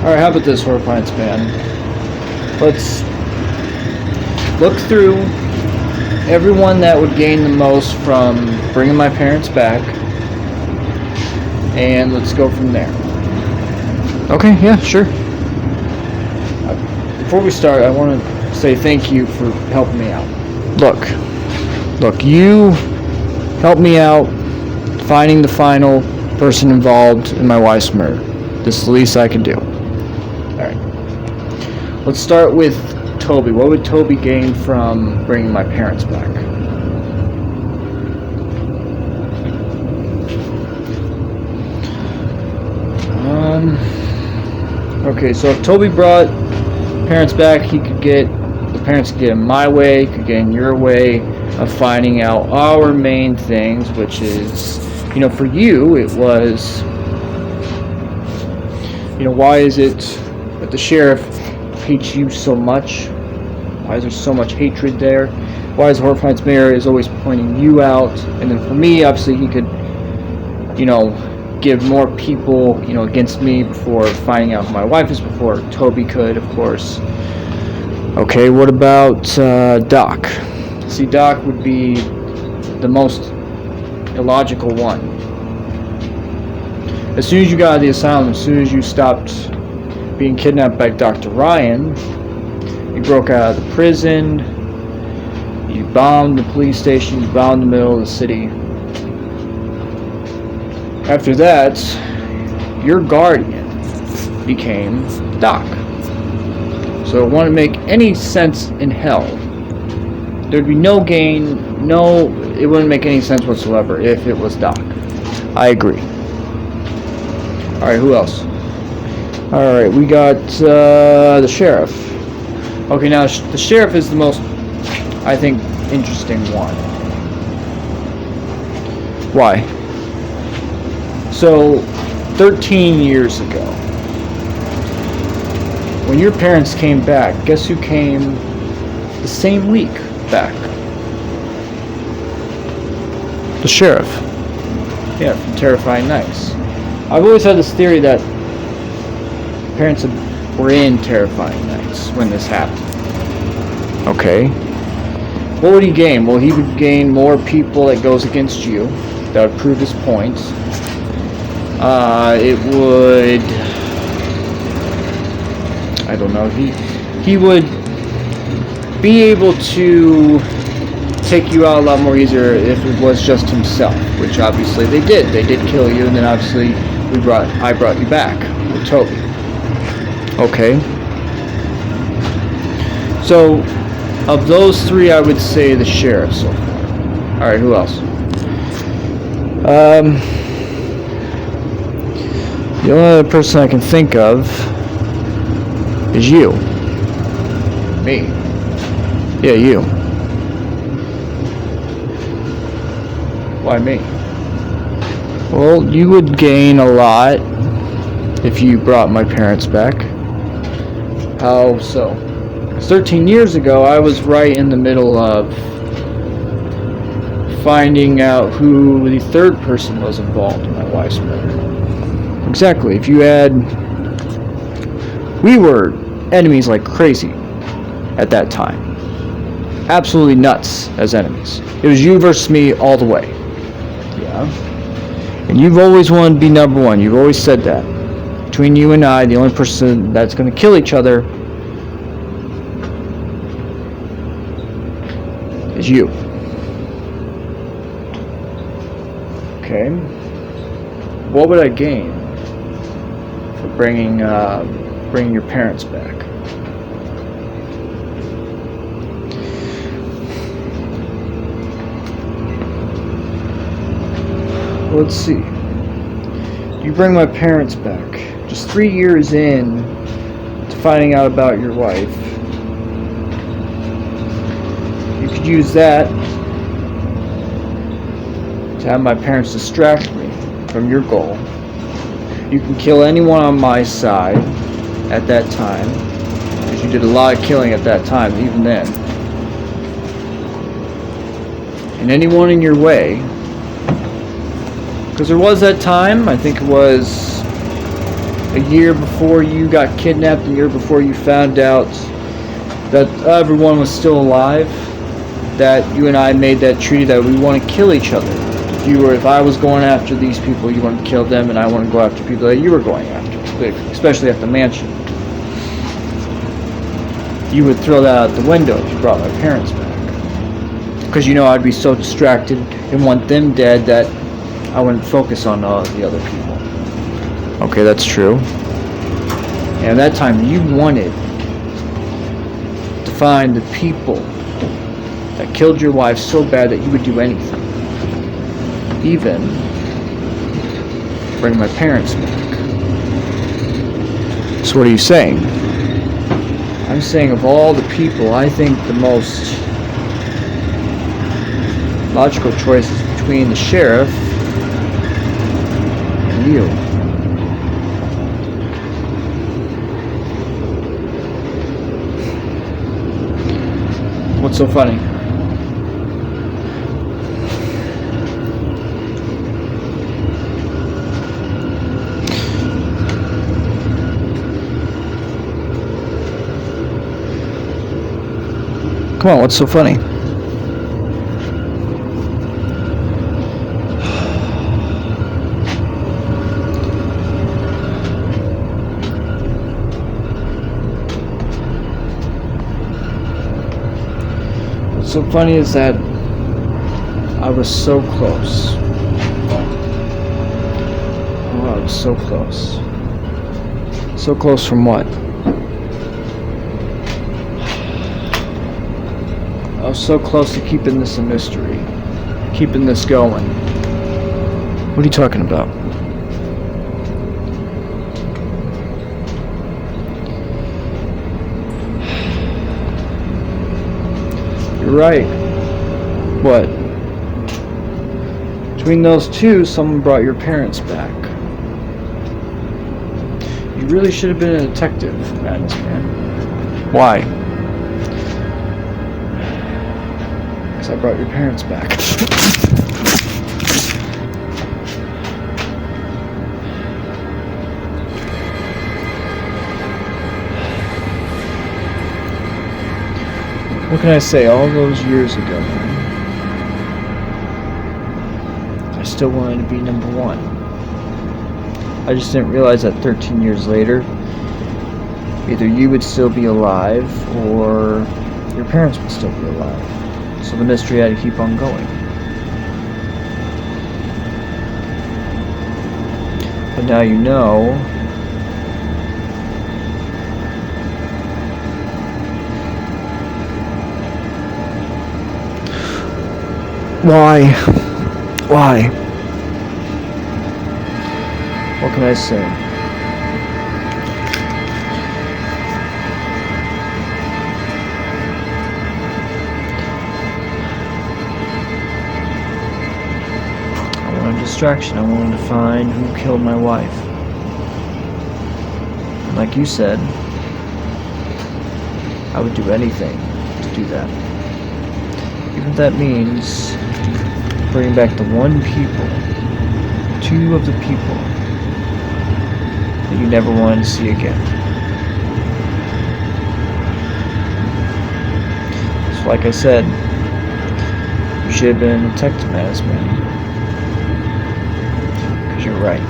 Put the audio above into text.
Alright, how about this, Horrifying man? Let's look through everyone that would gain the most from bringing my parents back, and let's go from there. Okay, yeah, sure. Before we start, I want to say thank you for helping me out. Look, you helped me out finding the final person involved in my wife's murder. This is the least I can do. Alright. Let's start with Toby. What would Toby gain from bringing my parents back? Okay, so if Toby brought parents back, the parents could get in my way, could get in your way of finding out our main things, which is, for you, it was, why is it that the sheriff hates you so much? Why is there so much hatred there? Why is Horrifying's mayor is always pointing you out? And then for me, obviously, he could, give more people, against me before finding out who my wife is, before Toby could, of course. Okay, what about Doc? See, Doc would be the most illogical one. As soon as you got out of the asylum, as soon as you stopped being kidnapped by Dr. Ryan, you broke out of the prison, you bombed the police station, you bombed the middle of the city. After that, your guardian became Doc. So it wouldn't make any sense in hell. There'd be no gain, it wouldn't make any sense whatsoever if it was Doc. I agree. Alright, who else? Alright, we got the sheriff. Okay, now the sheriff is the most, I think, interesting one. Why? So, 13 years ago, when your parents came back, guess who came the same week back? The sheriff. Yeah, from Terrifying Nights. I've always had this theory that parents were in Terrifying Nights when this happened. Okay. What would he gain? Well, he would gain more people that goes against you. That would prove his point. It would... I don't know. He would be able to take you out a lot more easier if it was just himself, which obviously they did. They did kill you, and then obviously I brought you back with Toby. Okay. So, of those three, I would say the sheriff so far. Alright, who else? The only other person I can think of is you. Me? Yeah, you. Why me? Well, you would gain a lot if you brought my parents back. How so? 13 years ago, I was right in the middle of finding out who the third person was involved in my wife's murder. Exactly. If you had... We were enemies like crazy at that time. Absolutely nuts as enemies. It was you versus me all the way. Yeah. And you've always wanted to be number one. You've always said that. Between you and I, the only person that's going to kill each other is you. Okay. What would I gain for bringing your parents back? Let's see. You bring my parents back. Just 3 years in to finding out about your wife. You could use that to have my parents distract me from your goal. You can kill anyone on my side at that time, because you did a lot of killing at that time, even then. And anyone in your way, because there was that time, I think it was a year before you got kidnapped, a year before you found out that everyone was still alive, that you and I made that treaty that we want to kill each other. If I was going after these people, you want to kill them, and I want to go after people that you were going after, especially at the mansion. You would throw that out the window if you brought my parents back. Because you know I'd be so distracted and want them dead that I wouldn't focus on the other people. Okay, that's true. And at that time you wanted to find the people that killed your wife so bad that you would do anything. Even bring my parents back. So what are you saying? I'm saying of all the people, I think the most logical choice is between the sheriff and you. What's so funny? Come on, what's so funny? What's so funny is that I was so close. Oh, I was so close. So close from what? I was so close to keeping this a mystery. Keeping this going. What are you talking about? You're right. What? Between those two, someone brought your parents back. You really should have been a detective, Madness Man. Why? Because I brought your parents back. What can I say? All those years ago, I still wanted to be number one. I just didn't realize that 13 years later, either you would still be alive or your parents would still be alive. So the mystery had to keep on going. But now you know. Why? Why? What can I say? I wanted a distraction. I wanted to find who killed my wife. And like you said, I would do anything to do that. Even if that means bringing back the two of the people that you never wanted to see again. So like I said, you should have been a detective, Madness Man. Because you're right.